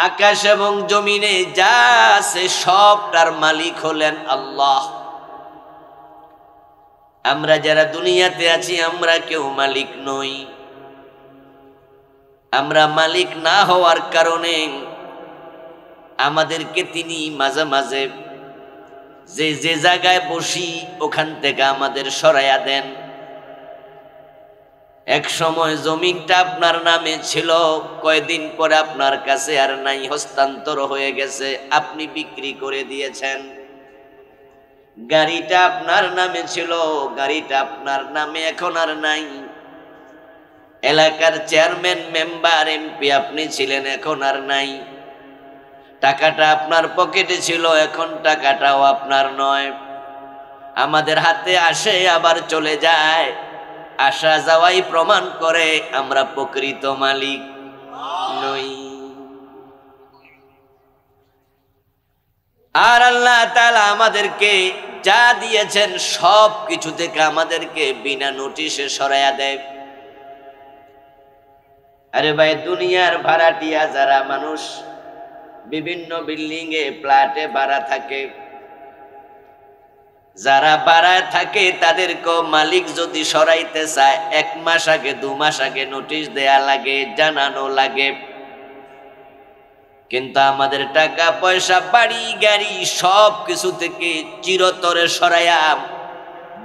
আকাশ এবং জমিনে যা আছে সবটার মালিক হলেন আল্লাহ। আমরা যারা দুনিয়াতে আছি আমরা কেউ মালিক নই। আমরা মালিক না হওয়ার কারণে আমাদেরকে তিনি মাঝে মাঝে যে যে জায়গায় বসি ওখান থেকে আমাদের সরাইয়া দেন। এক সময় জমিনটা আপনার নামে ছিল, কয়দিন পরে আপনার কাছে আর নাই, হস্তান্তর হয়ে গেছে, আপনি বিক্রি করে দিয়েছেন। গাড়িটা আপনার নামে ছিল, গাড়িটা আপনার নামে এখন আর নাই। এলাকার চেয়ারম্যান, মেম্বার, এমপি আপনি ছিলেন, এখন আর নাই। টাকাটা আপনার পকেটে ছিল, এখন টাকাটাও আপনার নয়। আমাদের হাতে আসে আবার চলে যায়, আসা যাওয়াই প্রমাণ করে আমরা প্রকৃত মালিক নই। আর আল্লাহ তাআলা আমাদেরকে যা দিয়েছেন সব কিছু থেকে আমাদেরকে বিনা নোটিশে সরাইয়া দেয়। আরে ভাই, দুনিয়ার ভাড়াটিয়া যারা মানুষ বিভিন্ন বিল্ডিং এ ফ্ল্যাটে ভাড়া থাকে, যারা ভাড়ায় থাকে তাদেরকে মালিক যদি সরাইতে চায় 1 মাস আগে 2 মাস আগে নোটিশ দেয়া লাগে, জানানো লাগে। কিন্তু আমাদের টাকা পয়সা, বাড়ি গাড়ি সব কিছু থেকে চিরতরে সরাইয়া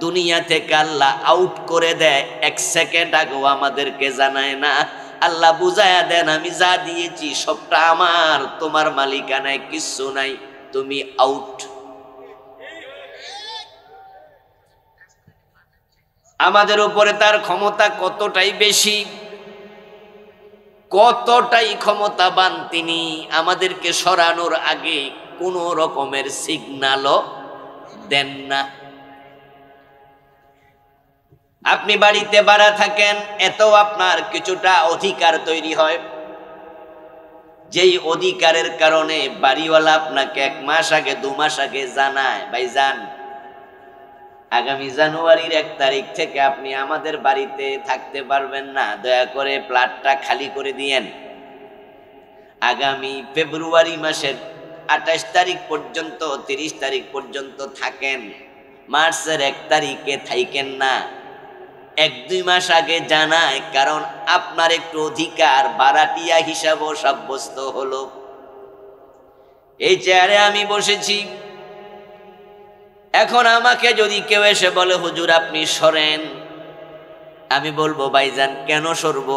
দুনিয়া থেকে আল্লাহ আউট করে দেয়। 1 সেকেন্ড আগেও আমাদেরকে জানায় না। আল্লাহ বুঝায়া দেন, আমি যা দিয়েছি সবটা আমার, তোমার মালিকানায় কিচ্ছু নাই, তুমি আউট। আমাদের উপরে তার ক্ষমতা কতটাই বেশি, কতটাই ক্ষমতাবান তিনি। আমাদেরকে সরানোর আগে কোনো রকমের সিগন্যালও দেন না। আপনি বাড়িতে ভাড়া থাকেন, এত আপনার কিছুটা অধিকার তৈরি হয়, যেই অধিকারের কারণে বাড়িওয়ালা আপনাকে 1 মাস আগে 2 মাস আগে জানায়, ভাইজান আগামী জানুয়ারির 1 তারিখ থেকে আপনি আমাদের বাড়িতে থাকতে পারবেন না, দয়া করে ফ্ল্যাটটা খালি করে দিয়েন। আগামী ফেব্রুয়ারি মাসের 28 তারিখ পর্যন্ত 30 তারিখ পর্যন্ত থাকেন, মার্চের 1 তারিখে থাইকেন না। 1-2 মাস আগে জানায়, কারণ আপনার একটু অধিকার ভাড়াটিয়া হিসাবও সাব্যস্ত হলো। এই চেয়ারে আমি বসেছি, এখন আমাকে যদি কেউ এসে বলে হুজুর আপনি সরেন, আমি বলবো ভাইজান কেন সরব?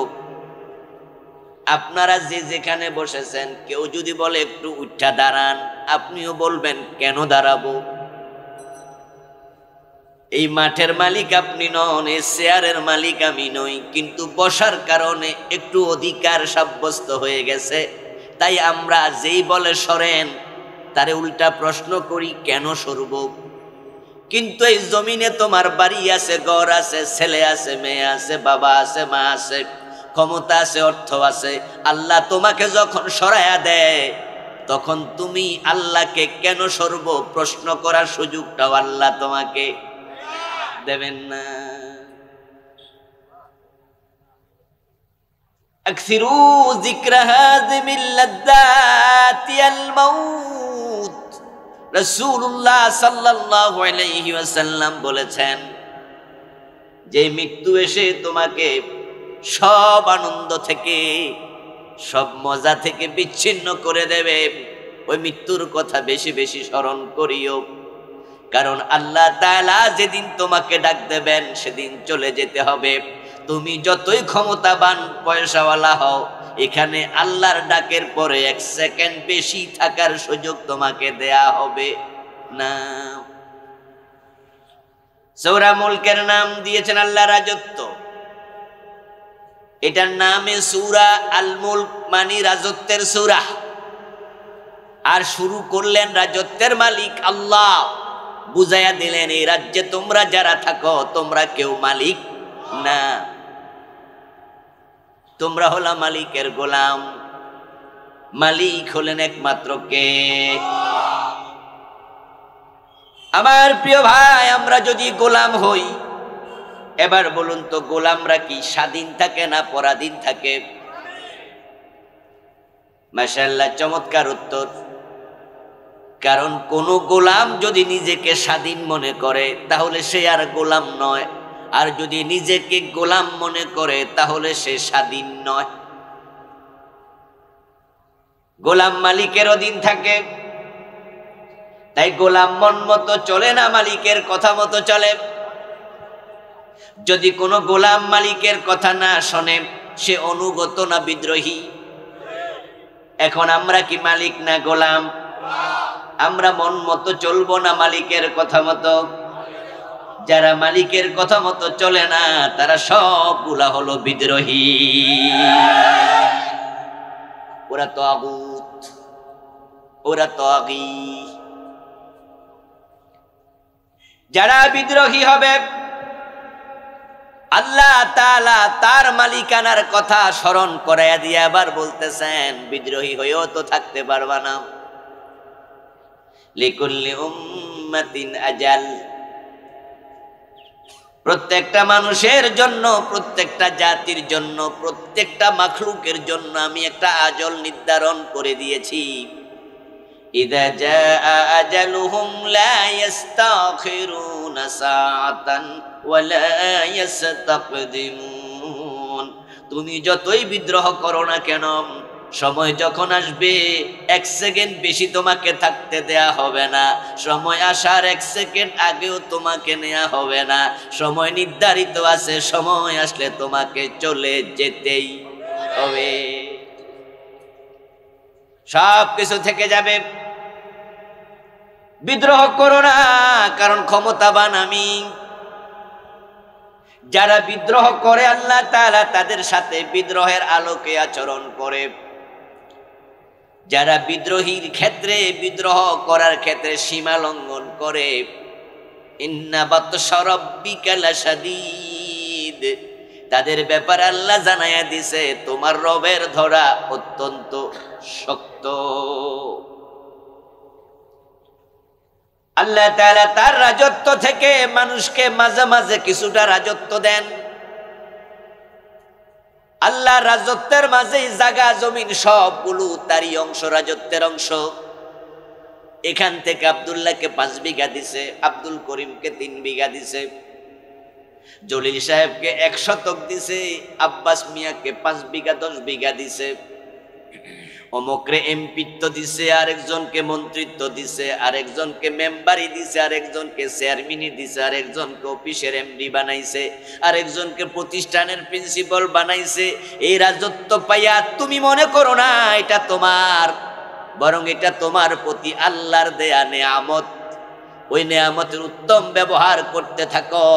আপনারা যে যেখানে বসেছেন, কেউ যদি বলে একটু উঠা দাঁড়ান, আপনিও বলবেন কেন দাঁড়াবো? এই মাঠের মালিক আপনি নন, এই চেয়ারের মালিক আমি নই, কিন্তু বসার কারণে একটু অধিকার সাব্যস্ত হয়ে গেছে, তাই আমরা যেই বলে সরেন তারে উল্টা প্রশ্ন করি কেন সরব? কিন্তু এই জমিনে তোমার বাড়ি আছে, ঘর আছে, ছেলে আছে, মেয়ে আছে, বাবা আছে, মা আছে, ক্ষমতা আছে, অর্থ আছে। আল্লাহ তোমাকে যখন সরাইয়া দেয় তখন তুমি আল্লাহকে কেন সরব প্রশ্ন করার সুযোগটাও আল্লাহ তোমাকে দেবেন না। আকসিরু যিকরা হাযিমিল লাদ্দাতিল মাউত। রাসূলুল্লাহ সাল্লাল্লাহু আলাইহি ওয়াসাল্লাম বলেছেন, যে মৃত্যু এসে তোমাকে সব আনন্দ থেকে, সব মজা থেকে বিচ্ছিন্ন করে দেবে, ওই মৃত্যুর কথা বেশি বেশি স্মরণ করিও। কারণ আল্লাহ তাআলা যেদিন তোমাকে ডাক দেবেন সেদিন চলে যেতে হবে। তুমি যতই ক্ষমতাবান পয়সাওয়ালা হও, এখানে আল্লাহর ডাকের পরে 1 সেকেন্ড বেশি থাকার সুযোগ তোমাকে দেয়া হবে না। সূরা মুলকের নাম দিয়েছেন আল্লাহ রাজত্ব। এটার নামে সূরা আল মুলক, মানে রাজত্বের সূরা। আর শুরু করলেন রাজত্বের মালিক আল্লাহ, বুঝাইয়া দিলেন এই রাজ্যে তোমরা যারা থাকো তোমরা কেউ মালিক না, তোমরা হলা মালিকের গোলাম। মালিক হলেন একমাত্র কে? আমার প্রিয় ভাই, আমরা যদি গোলাম হই, এবার বলুন তো গোলামরা কি স্বাধীন থাকে না পরাধীন থাকে? মাশাআল্লাহ, চমৎকার উত্তর। কারণ কোন গোলাম যদি নিজেকে স্বাধীন মনে করে তাহলে সে আর গোলাম নয়, আর যদি নিজেকে গোলাম মনে করে তাহলে সে স্বাধীন নয়। গোলাম মালিকের অধীন থাকে, তাই গোলাম মন মতো চলে না, মালিকের কথা মতো চলে। যদি কোনো গোলাম মালিকের কথা না শোনে সে অনুগত না বিদ্রোহী? এখন আমরা কি মালিক না গোলাম? আমরা মন মতো চলবো না মালিকের কথা মতো? যারা মালিকের কথা মতো চলে না তারা সবগুলা হলো বিদ্রোহী, ওরা তাগুত, ওরা তাগী। যারা বিদ্রোহী হবে আল্লাহ তাআলা তার মালিকানার কথা স্মরণ করাইয়া দিয়ে আবার বলতেছেন, বিদ্রোহী হয়েও তো থাকতে পারবা না। লিকুল্লি উম্মাতিন আজাল, প্রত্যেকটা মানুষের জন্য, প্রত্যেকটা জাতির জন্য, প্রত্যেকটা মাখলুকের জন্য আমি একটা আজল নির্ধারণ করে দিয়েছি। ইযা জাআ আজালুহুম লা ইস্তাখিরুনা সাআতান ওয়া লা ইস্তাকদিমুন। তুমি যতই বিদ্রোহ করো না কেন, সময় যখন আসবে এক সেকেন্ড বেশি তোমাকে থাকতে দেয়া হবে না, সময় আসার এক সেকেন্ড আগেও তোমাকে নেওয়া হবে না। সময় নির্ধারিত আছে, সময় আসলে তোমাকে চলে যেতেই হবে। সব কিছু থেকে যাবে। বিদ্রোহ করো না, কারণ ক্ষমতাবান আমি। যারা বিদ্রোহ করে আল্লাহ তাআলা তাদের সাথে বিদ্রোহের আলোকে আচরণ করে। যারা বিদ্রোহীর ক্ষেত্রে, বিদ্রোহ করার ক্ষেত্রে সীমা লঙ্ঘন করে, ইন্না বাতশা রাব্বিকা লাশাদীদ, তাদের ব্যাপারে আল্লাহ জানাইয়া দিছে তোমার রবের ধরা অত্যন্ত শক্ত। আল্লাহ তাআলা তার রাজত্ব থেকে মানুষকে মাঝে মাঝে কিছুটা রাজত্ব দেন। আল্লাহ রাজত্বের মাঝে জায়গা জমিন সবগুলো তারই অংশ, রাজত্বের অংশ। এখান থেকে আব্দুল্লাহকে 5 বিঘা দিছে, আব্দুল করিমকে 3 বিঘা দিছে, জলিল সাহেবকে 1 শতক দিছে, আব্বাস মিয়াকে 5 বিঘা 10 বিঘা দিছে, অমুকরে এমপিত্ব দিছে, আরেকজনকে মন্ত্রিত্ব দিছে, আরেকজনকে মেম্বারি দিছে, আরেকজনকে চেয়ারম্যানি দিছে, আরেকজনকে অফিসের এমডি বানাইছে, আরেকজনকে প্রতিষ্ঠানের প্রিন্সিপাল বানাইছে। এই রাজত্ব পাইয়া তুমি মনে করো না এটা তোমার, বরং এটা তোমার প্রতি আল্লাহর দেয়া নেয়ামত। ওই নেয়ামতের উত্তম ব্যবহার করতে থাকো,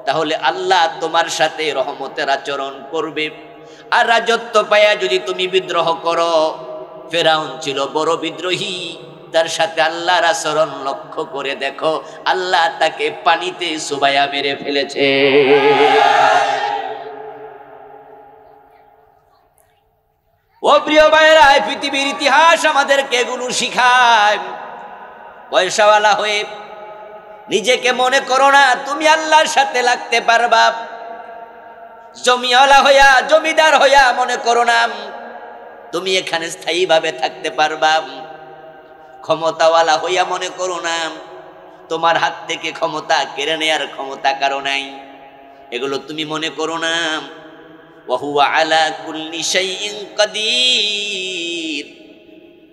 তাহলে আল্লাহ তোমার সাথে রহমতের আচরণ করবে। আর রাজত্ব পাইয়া যদি তুমি বিদ্রোহ করো, ফেরাউন ছিল বড় বিদ্রোহী, তার সাথে আল্লাহর আচরণ লক্ষ্য করে দেখো, আল্লাহ তাকে পানিতে চুবাইয়া মেরে ফেলেছে। ও প্রিয় ভাইরা, পৃথিবীর ইতিহাস আমাদেরকে এগুলো শিখায়। পয়সাওয়ালা হয়ে নিজেকে মনে করো না তুমি আল্লাহর সাথে লাগতে পারবা। জমিওয়ালা হইয়া, জমিদার হইয়া মনে করো না তুমি এখানে স্থায়ীভাবে থাকতে পারবা। ক্ষমতাওয়ালা হইয়া মনে করো না তোমার হাত থেকে ক্ষমতা কেড়ে নেয়ার ক্ষমতা কারো নাই। এগুলো তুমি মনে করো না। ওয়া হুয়া আলা কুল্লি শাইইন কাদির,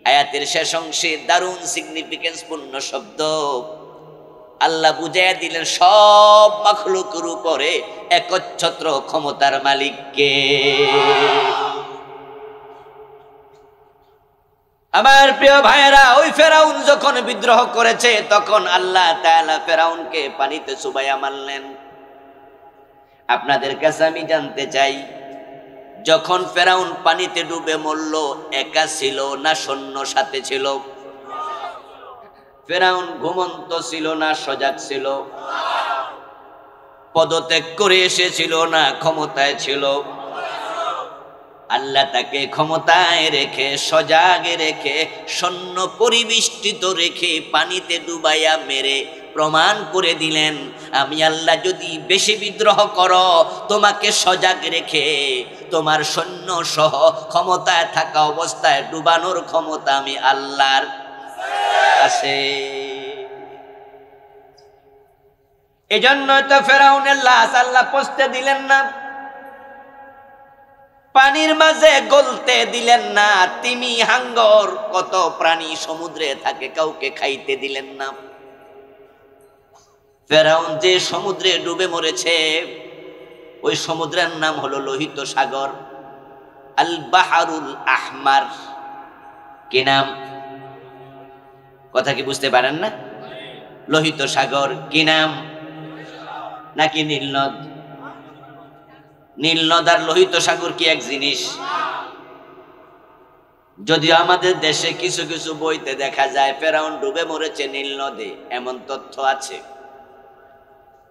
আয়াতের শেষ অংশে দারুণ সিগনিফিকেন্স পূর্ণ শব্দ আল্লাহ বুঝাইয়া দিলেন সব মাখলুকের উপরে একচ্ছত্র ক্ষমতার মালিককে। আমার প্রিয় ভাইয়েরা, ওই ফেরাউন যখন বিদ্রোহ করেছে তখন আল্লাহ তাআলা ফেরাউনকে পানিতে চুবাইয়া মারলেন। আপনাদের কাছে আমি জানতে চাই, যখন ফেরাউন পানিতে ডুবে মরল একা ছিল না সৈন্য সাথে ছিল? ফেরাউন ঘুমন্ত ছিল না সজাগ ছিল? পদত্যাগ করে এসেছিল না ক্ষমতায় ছিল? আল্লাহ তাকে ক্ষমতায় রেখে, সজাগে রেখে, সৈন্য পরিবেষ্টিত রেখে পানিতে ডুবাইয়া মেরে প্রমাণ করে দিলেন, আমি আল্লাহ যদি বেশি বিদ্রোহ করো তোমাকে সজাগ রেখে তোমার সৈন্য সহ ক্ষমতায় থাকা অবস্থায় ডুবানোর ক্ষমতা আমি আল্লাহর আছে। এজন্য তো ফেরাউনের লাশ আল্লাহ পচতে দিলেন না, পানির মাঝে গলতে দিলেন না, তিমি হাঙ্গর কত প্রাণী সমুদ্রে থাকে কাউকে খাইতে দিলেন না। ফেরাউন যে সমুদ্রে ডুবে মরেছে ওই সমুদ্রের নাম হলো লোহিত সাগর, আল বাহারুল আহমার। কি নাম? কথা কি বুঝতে পারেন না? লোহিত সাগর। কি নাম? নাকি নীলনদ? নীলনদ আর লোহিত সাগর কি এক জিনিস? যদিও আমাদের দেশে কিছু কিছু বইতে দেখা যায় ফেরাউন ডুবে মরেছে নীলনদে, এমন তথ্য আছে।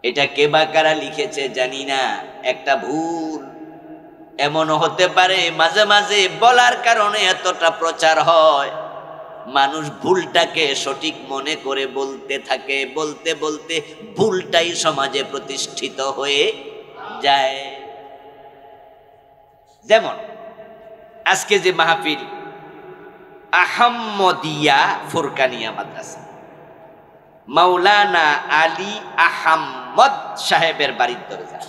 এটা কে বা কারা লিখেছে জানি না, একটা ভুল। এমনও হতে পারে মাঝে মাঝে বলার কারণে এতটা প্রচার হয়, মানুষ ভুলটাকে সঠিক মনে করে বলতে থাকে, বলতে বলতে ভুলটাই সমাজে প্রতিষ্ঠিত হয়ে যায়। যেমন আজকে যে মাহফিল, আহম্মদিয়া ফুরকানিয়া মাদ্রাসা, মাওলানা আলী আহম্মদ সাহেবের বাড়ির দরজা।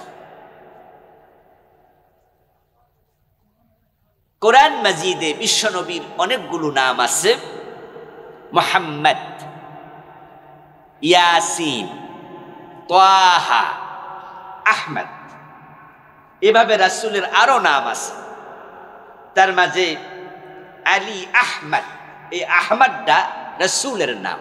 কোরআন মাজিদে বিশ্বনবীর অনেকগুলো নাম আছে, মুহাম্মদ, ইয়াসিন, তাহা, আহমদ, এভাবে রাসূলের আরো নাম আছে। তার মাঝে আলী আহমদ, এই আহমদটা রাসূলের নাম।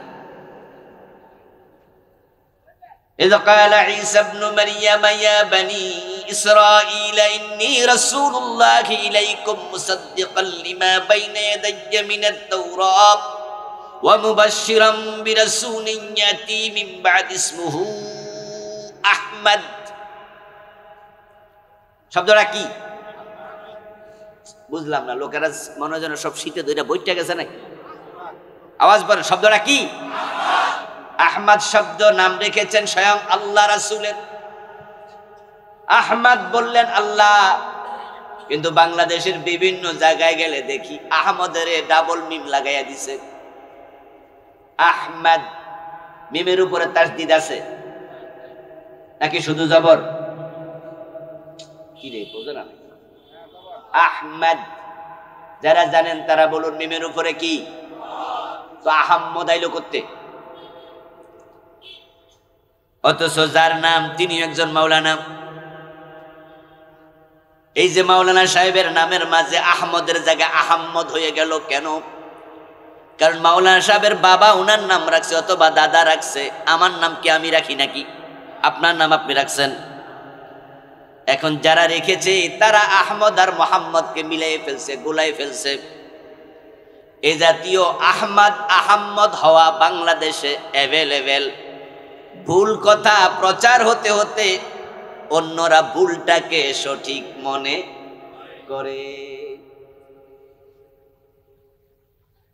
إذ قال عيسى ابن مريم يا بني إسرائيل إني رسول الله إليكم مصدقا لما بين يدي من التوراة ومبشرا برسول يأتي من بعد اسمه أحمد। শব্দটা কি বুঝলাম না, লোকেরা মনে হয় যেন সব শীতে ধরে বইটা গেছে নাকি? আওয়াজ বলেন, শব্দটা কি? আহমদ শব্দ নাম রেখেছেন স্বয়ং আল্লাহ রাসূলের। আহমদ বললেন আল্লাহ, কিন্তু বাংলাদেশের বিভিন্ন জায়গায় গেলে দেখি আহমদের ডাবল মিম লাগাইয়া দিছে। আহমদ মিমের উপরে তাসদিদ আছে নাকি শুধু জবর? কি রে বোঝো না? আহমদ, যারা জানেন তারা বলুন মিমের উপরে কি? তো আহম্মদ আইলো করতে, অথচ যার নাম তিনি একজন মাওলানা। এই যে মাওলানা সাহেবের নামের মাঝে আহমদের জায়গায় আহম্মদ হয়ে গেল কেন? কারণ মাওলানা সাহেবের বাবা উনার নাম রাখছে অথবা দাদা রাখছে, আমার নাম কি আমি রাখি নাকি? আপনার নাম আপনি রাখছেন। এখন যারা রেখেছে তারা আহমদ আর মোহাম্মদকে মিলাই ফেলছে, গোলাই ফেলছে। এ জাতীয় আহমদ আহম্মদ হওয়া বাংলাদেশে অ্যাভেলেবেল। ভুল কথা প্রচার হতে হতে অন্যরা ভুলটাকে সঠিক মনে করে।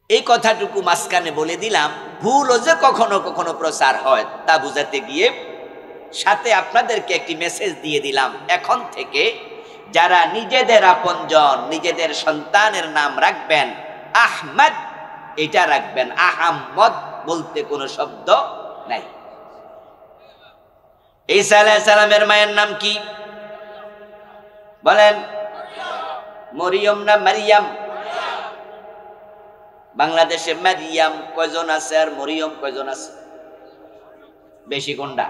এই কথাটুকু মাঝখানে বলে দিলাম, ভুলও যে কখনো কখনো প্রচার হয় তা বুঝাতে গিয়ে সাথে আপনাদেরকে একটি মেসেজ দিয়ে দিলাম। এখন থেকে যারা নিজেদের আপনজন, নিজেদের সন্তানের নাম রাখবেন আহমদ, এটা রাখবেন, আহম্মদ বলতে কোনো শব্দ নাই। ঈসা আলাইহিস সালামের মায়ের নাম কি বলেন? মরিয়ম না মারিয়াম? বাংলাদেশে মারিয়াম কয়জন আছে আর মরিয়ম কয়জন আছে? বেশি কোনটা?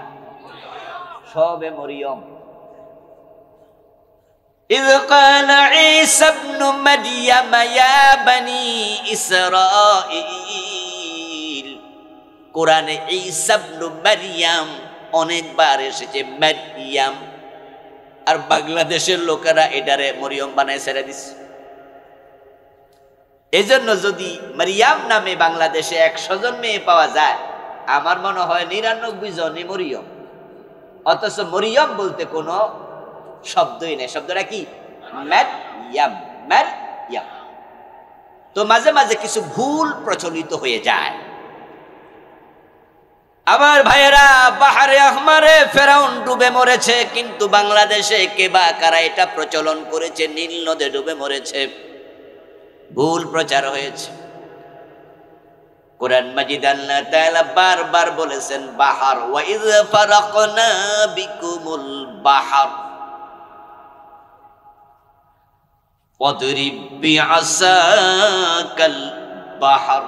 সবে মরিয়ম। إذ قال عيسى ابن مريم يا بني إسرائيل, কোরআনে ঈসা ইবনে মারইয়াম অনেকবার এসেছে মারইয়াম, আর বাংলাদেশের লোকেরা এটারে মরিয়ম বানায় ছেড়ে দিচ্ছে। এই জন্য যদি মারিয়াম নামে বাংলাদেশে 100 জন মেয়ে পাওয়া যায়, আমার মনে হয় 99 জনই মরিয়ম, অথচ মরিয়ম বলতে কোনো শব্দই নেই। শব্দটা কি? মারইয়াম, মারইয়াম। তো মাঝে মাঝে কিছু ভুল প্রচলিত হয়ে যায়। আমার ভাইয়েরা, বাহারে আহমারে ফেরাউন ডুবে মরেছে, কিন্তু বাংলাদেশে কে বা কারা এটা প্রচলন করেছে, নীল নদে ডুবে মরেছে, ভুল প্রচার হয়েছে। কোরআন মাজিদ আল্লাহ তাআলা বারবার বলেছেন বাহার, ওয়া ইয ফারাকনা বিকুমুল বাহার ওয়াদরিব বিআসাকাল বাহার।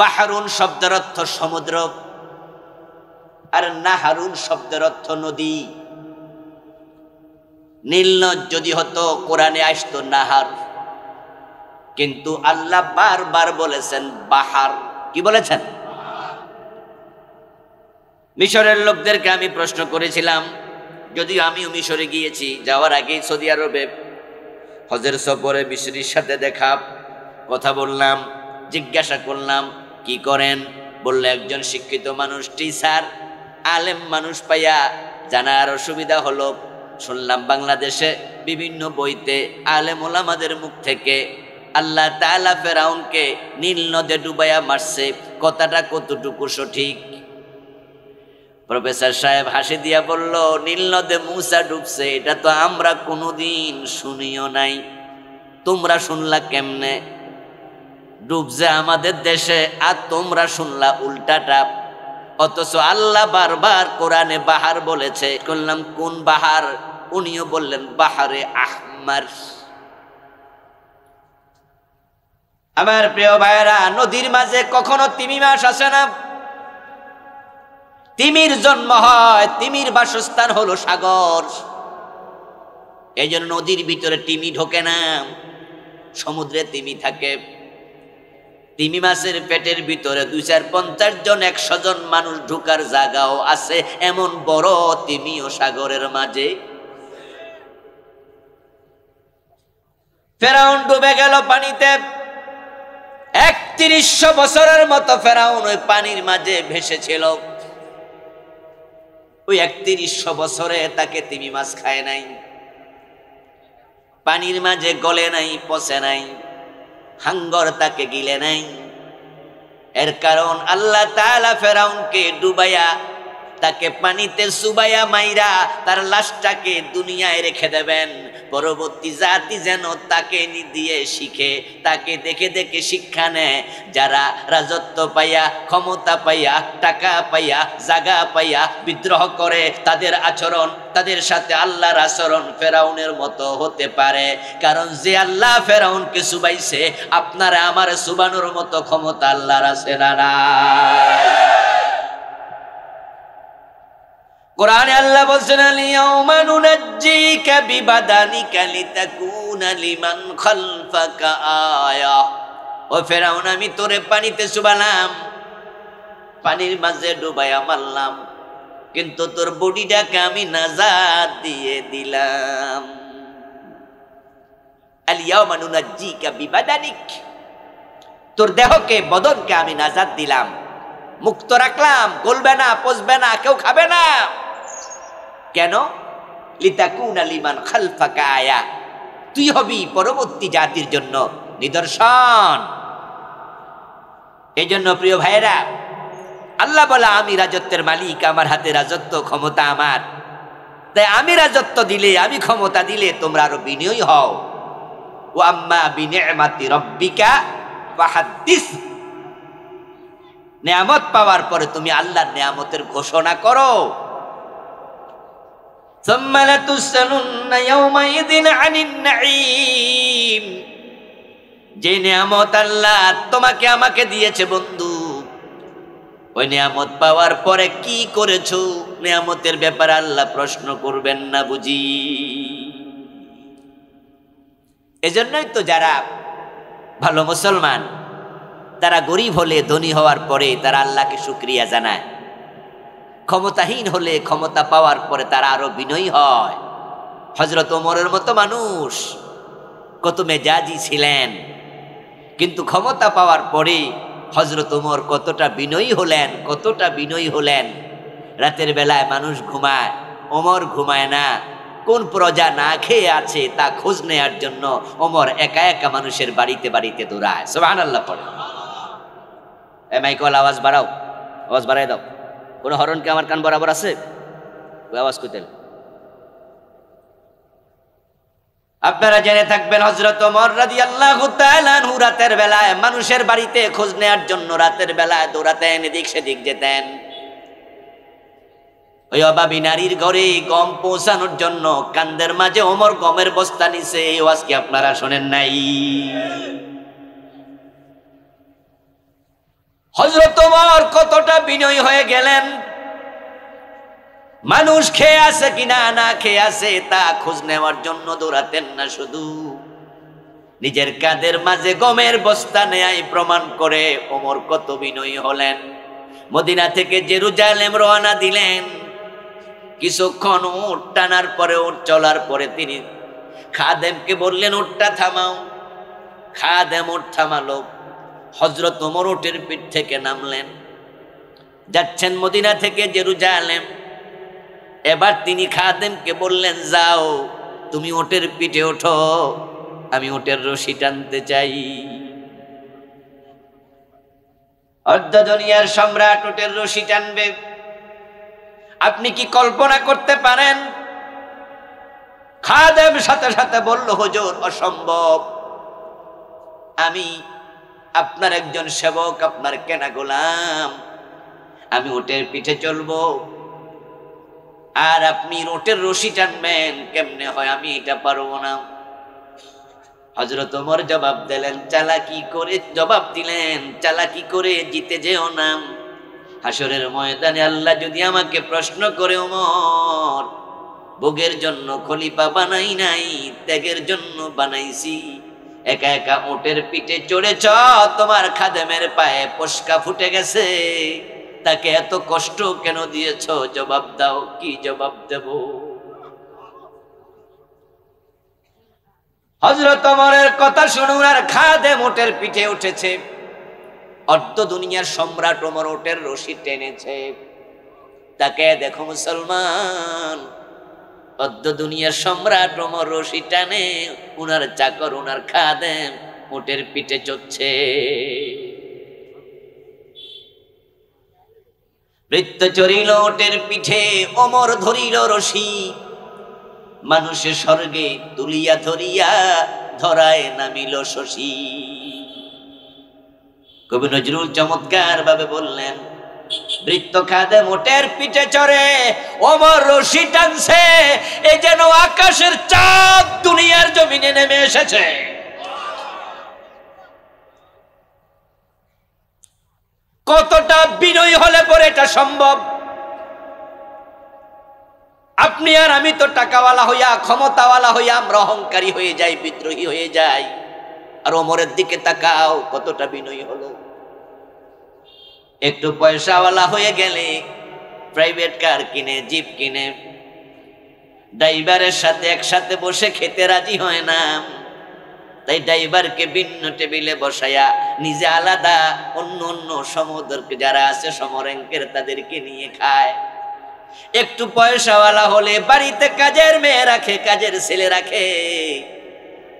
বাহারুন শব্দের অর্থ সমুদ্র, আর নাহারুন শব্দের অর্থ নদী। নীল নদ যদি হতো কোরআনে আসতো নাহার, কিন্তু আল্লাহ বারবার বলেছেন বাহার। কি বলেছেন? মিশরের লোকদেরকে আমি প্রশ্ন করেছিলাম, যদিও আমিও মিশরে গিয়েছি, যাওয়ার আগেই সৌদি আরবে হজের সফরে মিশরির সাথে দেখা, কথা বললাম, জিজ্ঞাসা করলাম কি করেন, বললে একজন শিক্ষিত মানুষ, টিচার, আলেম মানুষ পাইয়া জানার অসুবিধা হলো। শুনলাম বাংলাদেশে বিভিন্ন বইতে আলেম ওলামাদের মুখ থেকে আল্লাহ তাআলা ফেরাউনকে নীল নদে ডুবাইয়া মারছে, কথাটা কতটুকু সঠিক? প্রফেসর সাহেব হাসি দিয়া বলল, নীল নদে মুসা ডুবছে এটা তো আমরা কোনোদিন শুনিও নাই, তোমরা শুনলা কেমনে? ডুবছে আমাদের দেশে, আর তোমরা শুনলা উল্টাটা। অথচ আল্লাহ বারবার কোরআনে বাহার বলেছে। বললাম কোন বাহার? উনিও বললেন বাহারে আহমার। আমার প্রিয় ভাইয়েরা, নদীর মাঝে কখনো তিমি মাছ আসে না। তিমির জন্ম হয়, তিমির বাসস্থান হলো সাগর। এই জন্য নদীর ভিতরে তিমি ঢোকে না, সমুদ্রে তিমি থাকে। তিমি মাছের পেটের ভিতরে 250 জন 100 জন মানুষ ঢুকার জায়গাও আছে, এমন বড় তিমিও সাগরের মাঝে। ফেরাউন ডুবে গেল পানিতে, 3100 বছরের মতো ফেরাউন ওই পানির মাঝে ভেসেছিল। ওই 3100 বছরে তাকে তিমি মাছ খায় নাই, পানির মাঝে গলে নাই, পচে নাই, হাঙ্গর তাকে গিলে নাই। এর কারণ আল্লাহ তাআলা ফেরাউনকে ডুবাইয়া তাকে পানিতে চুবাইয়া মাইরা তার লাশটাকে দুনিয়ায় রেখে দেবেন। পরবর্তী জাতি যেন তাকে দিয়ে শিখে, তাকে দেখে দেখে শিক্ষা নেয়। যারা রাজত্ব পাইয়া, ক্ষমতা পাইয়া, টাকা পাইয়া, জায়গা পাইয়া বিদ্রোহ করে, তাদের আচরণ, তাদের সাথে আল্লাহর আচরণ ফেরাউনের মতো হতে পারে। কারণ যে আল্লাহ ফেরাউনকে চুবাইছে, আপনারা আমার চুবানোর মতো ক্ষমতা আল্লাহর আছে না নাই? কোরআনে আল্লাহ বলছেন, আল-ইয়াওমা নুনাজ্জিকা বিবাদানিকা লিতাকুনা লিমান খালফাকা আয়া। ও ফেরাউন, আমি তোরে পানিতে চুবালাম, পানির মাঝে ডুবাইয়া মারলাম, কিন্তু তোর বডিটাকে আমি নাজাত দিয়ে দিলাম। আল-ইয়াওমা নুনাজ্জিকা বিবাদানিক, তোর দেহকে, বদনকে আমি নাজাত দিলাম, মুক্ত রাখলাম, গলবে না, পচবে না, কেউ খাবে না। কেন? লিতাকুনা লিমান খালফাকা আয়া, তুই হবি পরবর্তী জাতির জন্য নিদর্শন। এই জন্য প্রিয় ভাইয়েরা, আল্লাহ বলা আমি রাজত্বের মালিক, আমার হাতে রাজত্ব, ক্ষমতা আমার। তাই আমি রাজত্ব দিলে, আমি ক্ষমতা দিলে তোমরা আরো বিনয়ী হও। ওয়া আম্মা বিনিআমাতি রাব্বিকা ফাহাদ্দিস, নিয়ামত পাওয়ার পরে তুমি আল্লাহর নিয়ামতের ঘোষণা করো। সুম্মা লাতুসআলুন্না ইয়াওমাইযিন আনিন নাঈম, যে নিয়ামত আল্লাহ তোমাকে আমাকে দিয়েছে বন্ধু, ওই নিয়ামত পাওয়ার পরে কি করেছো, নিয়ামতের ব্যাপারে আল্লাহ প্রশ্ন করবেন না বুঝি? এজন্যই তো যারা ভালো মুসলমান, তারা গরিব হলে, ধনী হওয়ার পরে তারা আল্লাহকে শুকরিয়া জানায়। ক্ষমতাহীন হলে, ক্ষমতা পাওয়ার পরে তারা আরো বিনয়ী হয়। হযরত ওমরের মতো মানুষ কত মেজাজি ছিলেন, কিন্তু ক্ষমতা পাওয়ার পরে হযরত ওমর কতটা বিনয়ী হলেন, কতটা বিনয়ী হলেন। রাতের বেলায় মানুষ ঘুমায়, ওমর ঘুমায় না। কোন প্রজা না খেয়ে আছে তা খোঁজ নেয়ার জন্য ওমর একা একা মানুষের বাড়িতে বাড়িতে দৌড়ায়। সুবহানাল্লাহ পড়ে। মাইকল আওয়াজ বাড়াও, আওয়াজ বাড়াই দাও। কোনো হরন কি আমার কান বরাবর আছে? ওই আওয়াজ কইতেন। আপনারা জেনে থাকবেন হযরত ওমর রাদিয়াল্লাহু তাআলা আনহু রাতের বেলায় মানুষের বাড়িতে খোঁজ নেওয়ার জন্য রাতের বেলায় দৌড়াতেন, এদিক সেদিক যেতেন। ওই অভাবী নারীর ঘরে গম পৌঁছানোর জন্য কান্দের মাঝে ওমর গমের বস্তা নিছে। এই ওয়াজ কি আপনারা শোনেন নাই? হযরত ওমর কতটা বিনয়ী হয়ে গেলেন। মানুষ খেয়ে আছে কিনা না খেয়ে আছে তা খোঁজ নেওয়ার জন্য দৌড়াতেন না, শুধু নিজের কাঁধের মাঝে গমের বস্তা নেয় প্রমাণ করে ওমর কত বিনয়ী হলেন। মদিনা থেকে জেরুজালেম রওনা দিলেন। কিছুক্ষণ উট টানার পরে, উট চলার পরে তিনি খাদেমকে বললেন উটটা থামাও। খাদেম উট থামালো। হযরত ওমর উটের পিঠ থেকে নামলেন, যাচ্ছেন মদিনা থেকে জেরুজালেম। এবার তিনি খাদেমকে বললেন যাও তুমি উটের পিঠে ওঠো, আমি উটের রশি টানতে চাই। অর্ধ দুনিয়ার সম্রাট উটের রশি টানবে, আপনি কি কল্পনা করতে পারেন? খাদেম সাথে সাথে বলল হুজুর অসম্ভব, আমি আপনার একজন সেবক, আপনার কেনা গোলাম, আমি উটের পিঠে চলবো আর আপনি উটের রশি টানবেন, কেমনে হয়? আমি এটা পারবো না। হযরত ওমর জবাব দিলেন, চালাকি করে জিতে যেও না। হাসরের ময়দানে আল্লাহ যদি আমাকে প্রশ্ন করে ওমর ভোগের জন্য খলিফা বানাই নাই, ত্যাগের জন্য বানাইছি, একা একা উটের পিঠে চড়েছ, তোমার খাদেমের পায়ে পশকা ফুটে গেছে, তাকে এত কষ্ট কেন দিয়েছ? জবাব দাও। কি জবাব দেব? হযরত ওমরের কথা শুনুন আর খাদেম উটের পিঠে উঠেছে। অর্ধ দুনিয়ার সম্রাট ওমর উটের রশি টেনেছে। তাকে দেখো মুসলমান, অর্ধ দুনিয়ার সম্রাট ওমর রশি টানে, উনার চাকর উনার খাদেম উটের পিঠে চড়ছে। বৃত্ত চড়িল উটের পিঠে, ওমর ধরিল রশি, মানুষের স্বর্গে তুলিয়া ধরিয়া ধরায় নামিল শশী। কবি নজরুল চমৎকার ভাবে বললেন, বৃত্ত খাদেম উটের পিঠে চড়ে, ওমর রশি টানছে, এ যেন আকাশের চাঁদ দুনিয়ার জমিনে নেমে এসেছে। কতটা বিনয়ী হলে পরে এটা সম্ভব? আপনি আর আমি তো টাকাওয়ালা হইয়া, ক্ষমতাওয়ালা হইয়া আমরা অহংকারী হয়ে যাই, বিদ্রোহী হয়ে যাই। আর ওমরের দিকে তাকাও, কতটা বিনয়ী হলো। একটু পয়সাওয়ালা হয়ে গেলে প্রাইভেট কার কিনে, জিপ কিনে, ড্রাইভারের সাথে একসাথে বসে খেতে রাজি হয় না, তাই ড্রাইভারকে ভিন্ন টেবিলে বসায়া নিজে আলাদা অন্য অন্য সমদর্কে যারা আছে সমরেঙ্কের তাদেরকে নিয়ে খায়। একটু পয়সাওয়ালা হলে বাড়িতে কাজের মেয়ে রাখে, কাজের ছেলে রাখে,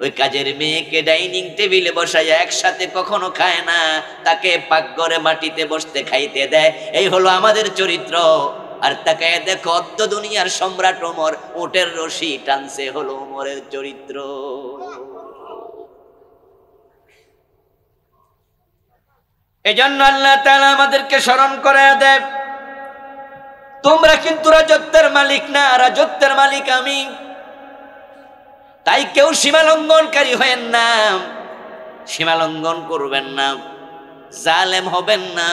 ওই কাজের মেয়েকে ডাইনিং টেবিলে বসাইয়া একসাথে কখনো খায় না, তাকে পাকঘরে মাটিতে বসতে খাইতে দেয়। এই হলো আমাদের চরিত্র। আর তাকে দেখো অর্ধ দুনিয়ার সম্রাট ওমর উটের রশি টানছে, হলো ওমরের চরিত্র। এজন্য আল্লাহ তাআলা আমাদেরকে স্মরণ করে দেয়, তোমরা কিন্তু রাজত্বের মালিক না, রাজত্বের মালিক আমি। তাই কেউ সীমা লঙ্ঘনকারী হবেন না, সীমা লঙ্ঘন করবেন না, জালেম হবেন না।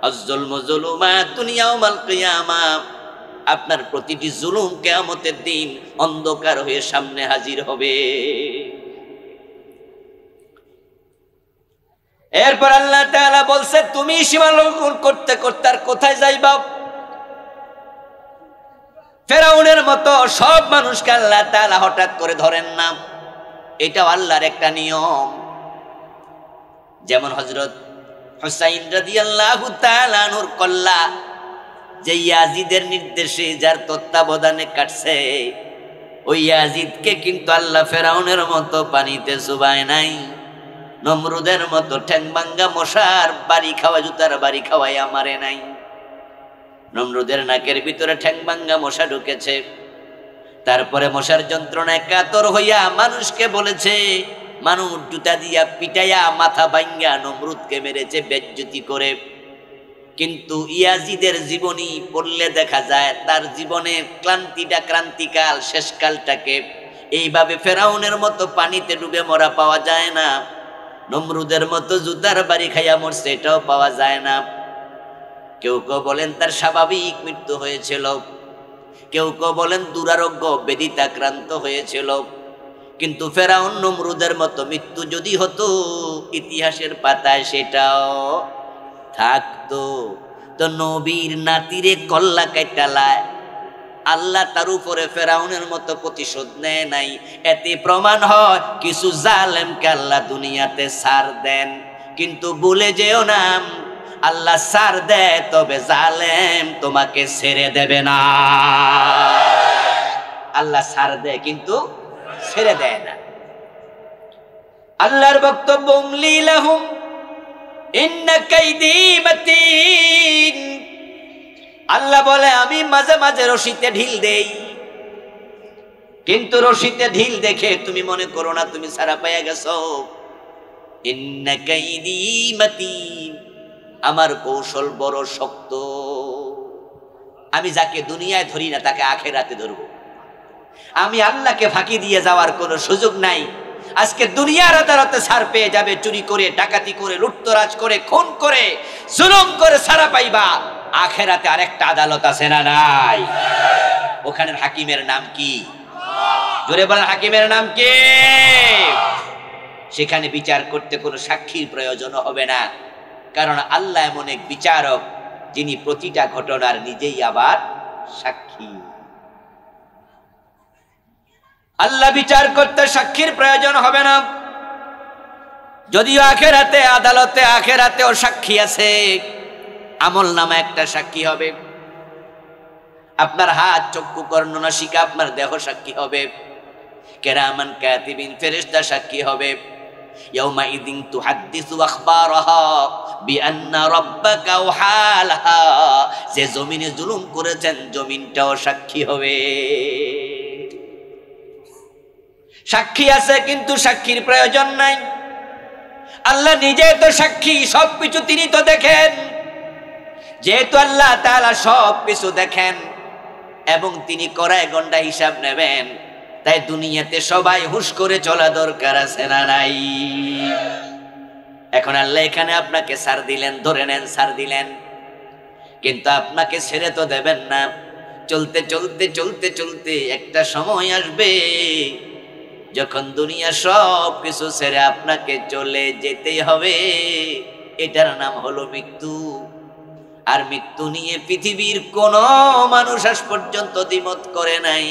আয-যুলমু যুলুমাতুন ইয়াওমাল কিয়ামা, আপনার প্রতিটি জুলুম কিয়ামতের দিন অন্ধকার হয়ে সামনে হাজির হবে। এরপর আল্লাহ তাআলা বলছে, তুমি সীমা লঙ্ঘন করতে করতে আর কোথায় যাইবা? ফেরাউনের মতো সব মানুষকে আল্লাহ তাআলা হঠাৎ করে ধরেন না, এটাও আল্লাহর একটা নিয়ম। যেমন হযরত হুসাইন রাদিয়াল্লাহু তাআলা আনহুর কল্লা যে ইয়াজিদের নির্দেশে যার তত্ত্বাবধানে কাটছে, ওই ইয়াজিদকে কিন্তু আল্লাহ ফেরাউনের মতো পানিতে চুবায় নাই, নমরুদের মতো ঠ্যাং ভাঙ্গা মশার বাড়ি খাওয়া, জুতার বাড়ি খাওয়াই আমারে নাই। নমরুদের নাকের ভিতরে ঠ্যাং ভাঙ্গা মশা ঢুকেছে। তারপরে মশার যন্ত্রণায় কাতর হইয়া মানুষকে বলেছে, মানুষ জুতা দিয়া পিটাইয়া মাথা ভাঙ্গা নমরুদকে মেরেছে বেজ্জতি করে। কিন্তু ইয়াজিদের জীবনী পড়লে দেখা যায় তার জীবনে ক্লান্তিটা ক্রান্তিকাল, শেষকালটাকে এইভাবে ফেরাউনের মতো পানিতে ডুবে মরা পাওয়া যায় না। নমরুদের মতো জুতার বাড়ি খাইয়া মরছে, এটাও পাওয়া যায় না। কেউ কেউ বলেন তার স্বাভাবিক মৃত্যু হয়েছিল, কেউ কেউ বলেন দুরারোগ্য বেদিতে আক্রান্ত হয়েছিল। কিন্তু ফেরাউন নমরুদের মতো মৃত্যু যদি হতো, ইতিহাসের পাতায় সেটাও থাকতো। তো নবীর নাতিরে কল্লা কাটালায় আল্লাহ তার উপরে ফেরাউনের মতো প্রতিশোধ নেয় নাই। এতে প্রমাণ হয় কিছু জালেমকে আল্লাহ দুনিয়াতে ছাড় দেন, কিন্তু ভুলে যেও না আল্লাহ ছাড় দেয় তবে জালেম তোমাকে ছেড়ে দেবে না। আল্লাহ ছাড় দেয় কিন্তু ছেড়ে দেয় না। আল্লাহর বক্তব্য উমলি লাহুম ইন্না কাইদি মাতিন। আল্লাহ বলে আমি মাঝে মাঝে রশিতে ঢিল দেই, কিন্তু রশিতে ঢিল দেখে তুমি মনে করো না তুমি ছাড়া পাইয়া গেছো। ইন্না কাইদি মাতিন, আমার কৌশল বড় শক্ত। আমি যাকে দুনিয়ায় ধরি না তাকে আখিরাতে ধরবো। আমি আল্লাহকে ফাঁকি দিয়ে যাওয়ার কোনো সুযোগ নাই। আজকে দুনিয়ার আদালতে ছাড় পেয়ে যাবে, চুরি করে, ডাকাতি করে, লুটতরাজ করে, খুন করে, জুলুম করে ছাড়া পাইবা। আখিরাতে আরেকটা আদালত আছে না নাই? ওখানের হাকিমের নাম কি? জোরে বলেন, হাকিমের নাম কি? সেখানে বিচার করতে কোনো সাক্ষীর প্রয়োজন হবে না, কারণ আল্লাহ এমন এক বিচারক যিনি প্রতিটা ঘটনার নিজেই আবার সাক্ষী। আল্লাহ বিচার করতে সাক্ষীর প্রয়োজন হবে না। যদিও আখিরাতে আদালতে আখিরাতেও সাক্ষী আছে, আমল নামা একটা সাক্ষী হবে, আপনার হাত, চক্ষু, কর্ণ, নাসিকা, আপনার দেহ সাক্ষী হবে, কিরামান কাতিবিন ফেরেশতা সাক্ষী হবে। ইয়াউমাইদিন তুহাদ্দিসু আখবারাহা বিআন্না রাব্বাকা ওয়াহালাহা। যে জমিনে জুলুম করেছেন জমিনটাও সাক্ষী হবে। সাক্ষী আছে কিন্তু সাক্ষীর প্রয়োজন নাই। আল্লাহ নিজে তো সাক্ষী, সবকিছু তিনি তো দেখেন। যেহেতু আল্লাহ তাআলা সবকিছু দেখেন এবং তিনি কড়ায় গন্ডা হিসাব নেবেন, তাই দুনিয়াতে সবাই হুশ করে চলা দরকার আছে না নাই? এখন আল্লাহ এখানে আপনাকে ছাড় দিলেন, ধরে নেন ছাড় দিলেন, কিন্তু আপনাকে ছেড়ে তো দেবেন না। চলতে চলতে চলতে চলতে একটা সময় আসবে যখন দুনিয়া সব কিছু ছেড়ে আপনাকে চলে যেতেই হবে। এটার নাম হলো মৃত্যু। আর মৃত্যু নিয়ে পৃথিবীর কোন মানুষ আজ পর্যন্ত দ্বিমত করে নাই।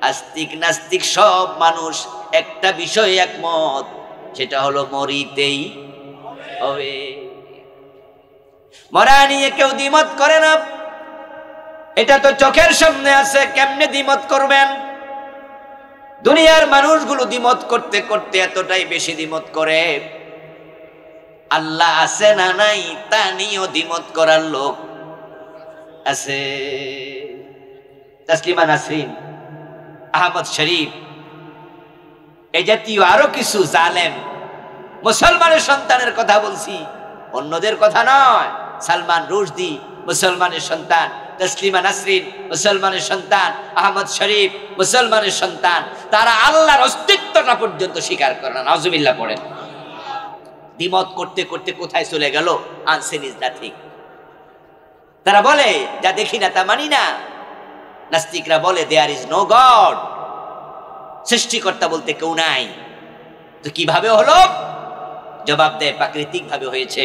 আস্তিক নাস্তিক সব মানুষ একটা বিষয় একমত, সেটা হলো মরিতেই হবে। মরা নিয়ে কেউ দ্বিমত করে না। এটা তো চোখের সামনে আছে, কেমনে দ্বিমত করবেন? দুনিয়ার মানুষগুলো দ্বিমত করতে করতে এতটাই বেশি দ্বিমত করে, আল্লাহ আছে না নাই তা নিয়েও দ্বিমত করার লোক আছে। তাসলিমা নাসরিন, আহমদ শরীফ, এই জাতীয় আরো কিছু জালেম মুসলমানের সন্তানের কথা বলছি, অন্যদের কথা নয়। সালমান রুশদি মুসলমানের সন্তান, তাসলিমা নাসরিন মুসলমানের সন্তান, আহমদ শরীফ মুসলমানের সন্তান। তারা আল্লাহর অস্তিত্বটা পর্যন্ত স্বীকার করে না। নাউজুবিল্লাহ পড়েন। দ্বিমত করতে করতে কোথায় চলে গেল? Unseen is nothing. তারা বলে যা দেখি না তা মানি না। নাস্তিকরা বলে দেয়ার ইজ নো গড, সৃষ্টিকর্তা বলতে কেউ নাই। তো কিভাবে হলো? জবাব দেয় প্রাকৃতিক ভাবে হয়েছে,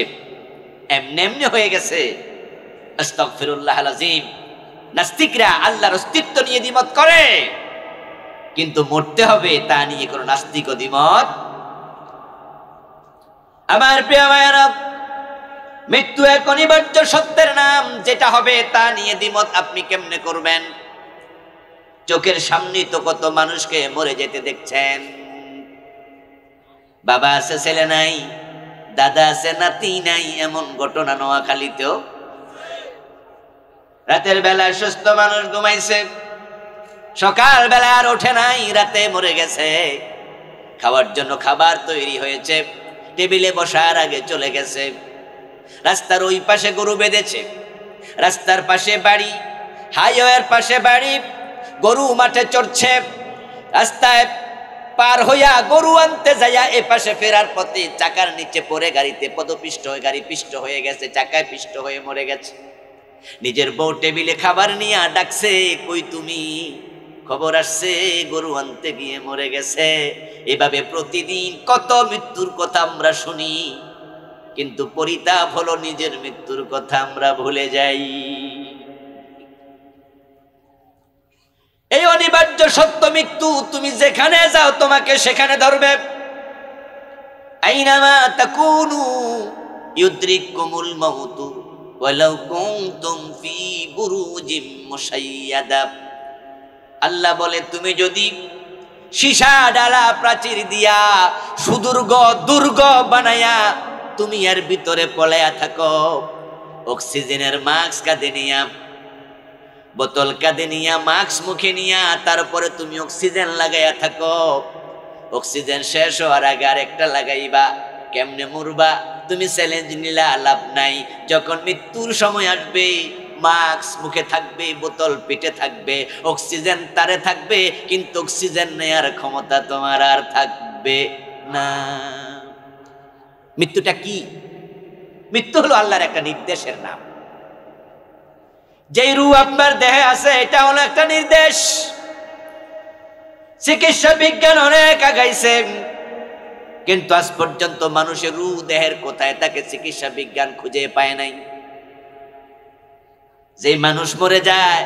এমনি এমনি হয়ে গেছে। আস্তাগফিরুল্লাহ আল-আযীম। নাস্তিকরা আল্লাহর অস্তিত্ব নিয়ে দ্বিমত করে, কিন্তু মরতে হবে তা নিয়ে কোনো নাস্তিক দ্বিমত। আমার প্রিয় ভাইয়েরা, মৃত্যু এক অনিবার্য সত্যের নাম, যেটা হবে তা নিয়ে দ্বিমত আপনি কেমনে করবেন? চোখের সামনে তো কত মানুষকে মরে যেতে দেখছেন। বাবা আছে ছেলে নাই, দাদা আছে নাতি নাই, এমন ঘটনা নোয়াখালীতেও। রাতের বেলা সুস্থ মানুষ ঘুমাইছে, সকাল বেলা আর ওঠে নাই, রাতে মরে গেছে। খাওয়ার জন্য খাবার তৈরি হয়েছে, টেবিলে বসার আগে চলে গেছে। রাস্তার ওই পাশে গরু বেঁধেছে, রাস্তার পাশে বাড়ি, হাইওয়ের পাশে বাড়ি, গরু মাঠে চড়ছে। রাস্তায় পার হইয়া গরু আনতে যাইয়া এ পাশে ফেরার পথে চাকার নিচে পড়ে গাড়িতে পদপিষ্ট হয়ে গাড়ি পিষ্ট হয়ে গেছে, চাকায় পিষ্ট হয়ে মরে গেছে। নিজের বউ টেবিলে খাবার নিয়ে ডাকছে, কই তুমি? খবর আসছে গরু আনতে গিয়ে মরে গেছে। এভাবে প্রতিদিন কত মৃত্যুর কথা আমরা শুনি, কিন্তু পরিতাপ হলো নিজের মৃত্যুর কথা আমরা ভুলে যাই। এই অনিবার্য সত্য মৃত্যু, তুমি যেখানে যাও তোমাকে সেখানে ধরবে। আইনামা তাকুনু ইউদ্রিকুমুল মাউতু ওয়ালাউ কুনতুম ফি বুরুজিম মুশাইয়াদা। আল্লাহ বলে, তুমি যদি সীসা ডালা প্রাচীর দিয়া সুদুর্গ দুর্গ বানায়া তুমি এর ভিতরে পলায়া থাকো, অক্সিজেনের মাস্ক কাঁধে নিয়া, বোতল কাঁধে নিয়া, মাস্ক মুখে নিয়া, তারপরে তুমি অক্সিজেন লাগাইয়া থাকো, অক্সিজেন শেষ হওয়ার আগে আরেকটা লাগাইবা, কেমনে মরবা? তুমি চ্যালেঞ্জ নিলা, লাভ নাই। যখন মৃত্যুর সময় আসবে, মাস্ক মুখে থাকবে, বোতল পিঠে থাকবে, অক্সিজেন তারে থাকবে, কিন্তু অক্সিজেন নেয়ার ক্ষমতা তোমার আর থাকবে না। মৃত্যুটা কি? মৃত্যু হলো আল্লাহর একটা নির্দেশের নাম। যেই রূহ আপনার দেহে আছে, এটা হলো একটা নির্দেশ। চিকিৎসা বিজ্ঞান অনেক আগাইছে, কিন্তু আজ পর্যন্ত মানুষের রূহ দেহের কোথায় তাকে চিকিৎসা বিজ্ঞান খুঁজে পায় নাই। যে মানুষ মরে যায়,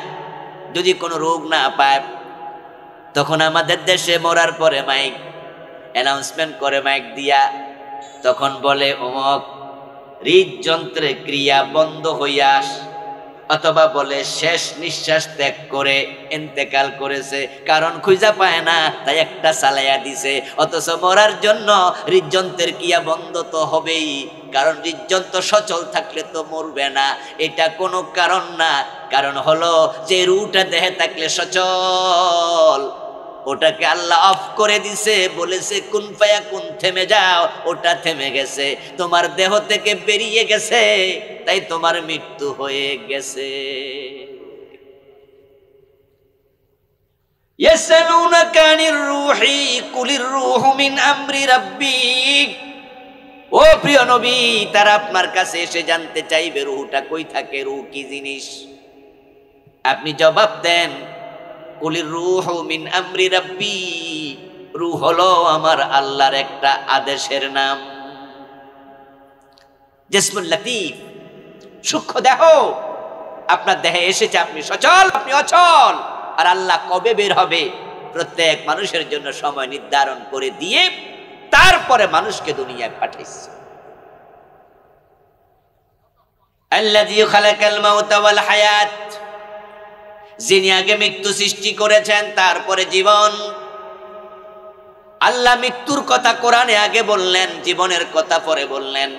যদি কোনো রোগ না পায়, তখন আমাদের দেশে মরার পরে মাইক অ্যানাউন্সমেন্ট করে, মাইক দিয়া, তখন বলে অমক হৃদযন্ত্রে ক্রিয়া বন্ধ হইয়া, অথবা বলে শেষ নিঃশ্বাস ত্যাগ করে ইন্তেকাল করেছে। কারণ খুঁজা পায় না, তাই একটা চালাইয়া দিছে। অথচ মরার জন্য হৃদযন্ত্রের ক্রিয়া বন্ধ তো হবেই, কারণ হৃদযন্ত্র সচল থাকলে তো মরবে না। এটা কোনো কারণ না, কারণ হলো যে রুটা দেহে থাকলে সচল, ওটাকে আল্লাহ অফ করে দিছে, বলেছে কুন ফায়াকুন, থেমে যাও, ওটা থেমে গেছে, তোমার দেহ থেকে বেরিয়ে গেছে, তাই তোমার মৃত্যু হয়ে গেছে। ইয়াসালুনাকা আনির রূহি কুলির রূহু মিন আমরি রাব্বি। ও প্রিয় নবী, তারা আপনার কাছে এসে জানতে চাইবে রূহটা কই থাকে, রূহ কি জিনিস। আপনি জবাব দেন, কুলির রূহু মিন আমরি রাব্বি, রূহ হলো আমার আল্লাহর একটা আদেশের নাম। জিসমুল লতীফ, সূক্ষ্ম দেহ আপনার দেহে এসেছে, আপনি সচল, আপনি অচল। আর আল্লাহ কবে বের হবে, প্রত্যেক মানুষের জন্য সময় নির্ধারণ করে দিয়ে তারপরে মানুষকে দুনিয়ায় পাঠাইছে। আল্লাযী খালাকাল মাউতা ওয়াল হায়াত, যিনি আগে মৃত্যু সৃষ্টি করেছেন, তারপরে জীবন। আল্লাহ মৃত্যুর কথা কোরআনে আগে বললেন, জীবনের কথা পরে বললেন।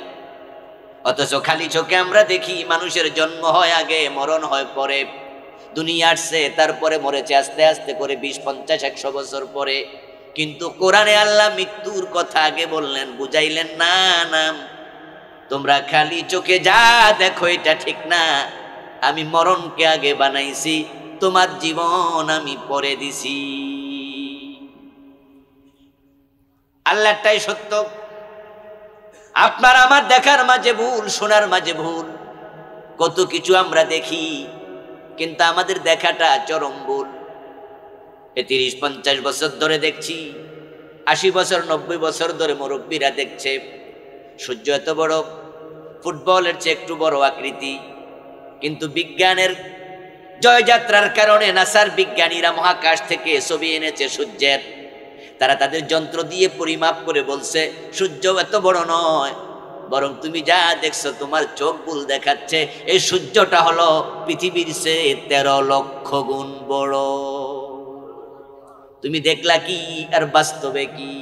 অথচ খালি চোখে আমরা দেখি মানুষের জন্ম হয় আগে, মরণ হয় পরে। দুনিয়া আসছে, তারপরে মরেছে আস্তে আস্তে করে 20, 50, 100 বছর পরে। কিন্তু কোরআনে আল্লাহ মৃত্যুর কথা আগে বললেন, বুঝাইলেন না, না তোমরা খালি চোখে যা দেখো এটা ঠিক না, আমি মরণকে আগে বানাইছি, তোমার জীবন আমি পরে দিছি। আল্লাহটাই সত্য। আপনার আমার দেখার মাঝে ভুল, শোনার মাঝে ভুল, কত কিছু আমরা দেখি, কিন্তু আমাদের দেখাটা চরম ভুল। 30-50 বছর ধরে দেখছি, 80 বছর 90 বছর ধরে মুরব্বীরা দেখছে সূর্য এত বড়, ফুটবলের চেয়ে একটু বড় আকৃতি। কিন্তু বিজ্ঞানের জয়যাত্রার কারণে নাসার বিজ্ঞানীরা মহাকাশ থেকে ছবি এনেছে সূর্যের। তারা তাদের যন্ত্র দিয়ে পরিমাপ করে বলছে সূর্য এত বড় নয়, বরং তুমি যা দেখছো তোমার চোখ ভুল দেখাচ্ছে। এই সূর্যটা হলো পৃথিবীর চেয়ে 13 লক্ষ গুণ বড়। তুমি দেখলা কি আর বাস্তবে কি?